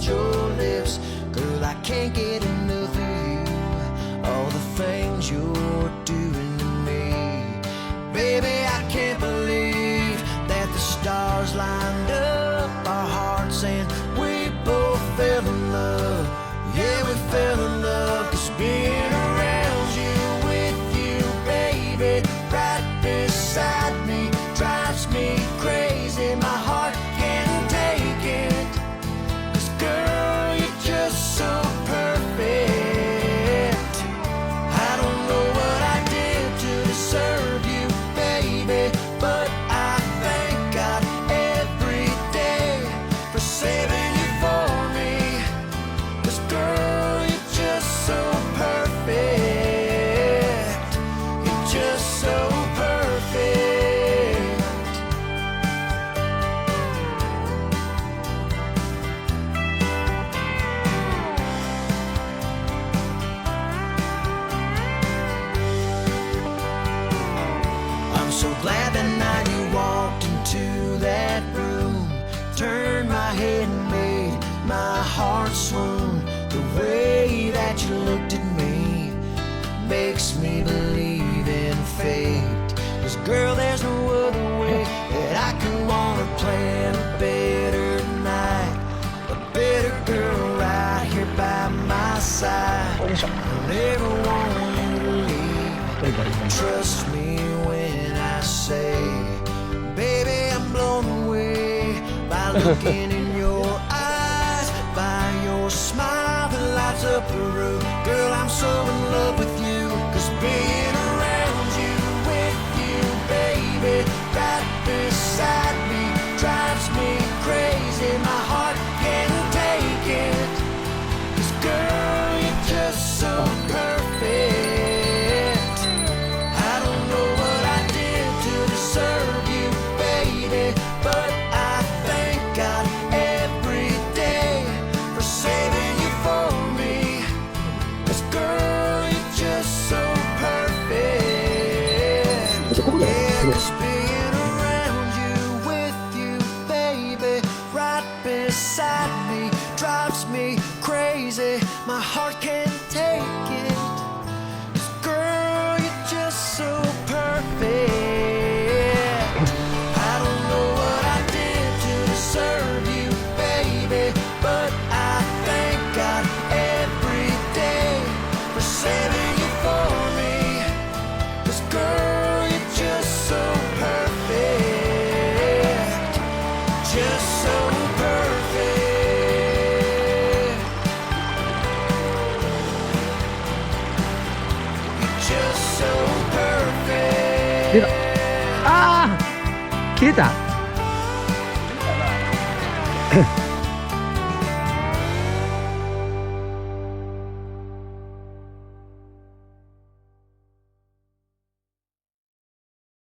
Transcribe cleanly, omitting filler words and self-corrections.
your lips. Girl, I can't get enough of you. All the things you're doing to me. Baby, I can't believe that the stars lined up our hearts and we both fell in love. Yeah, we fell in love. 'Cause being around you, with you, baby, right beside me, drives me crazy. My heart can't take it. 'Cause girl, you're just so perfect. I don't know what I did to deserve you, baby, but I thank God every day for saving you for me. 'Cause girl, you're just so perfect. You're just so perfect. I'm so glad that night you walked into that room, turned my head and made my heart swoon. The way that you looked at me makes me believe in fate. 'Cause girl, there's no other way that I could wanna plan a better night. A better girl right here by my side. I never want you to leave. Trust me when I say, baby, I'm blown away by looking in your eyes, by your smile that lights up the room. Girl, I'm so in love with you. 'Cause being around you, with you, baby, right beside me, drives me crazy. My heart can't take it. 'Cause girl, you're just so perfect. I don't know what I did to deserve you, baby, but I thank God every day for saving you for me. 'Cause girl, you're just so perfect. Yeah, 'cause being around you, with you, baby, right beside me, drives me crazy. My heart can't take it. 'Cause girl, you're just so perfect. I don't know what I did to deserve you, baby, but I thank God every day for saving you for me. 'Cause girl, you're just so perfect. Just so perfect. You're just so perfect. 出た。ああ切れた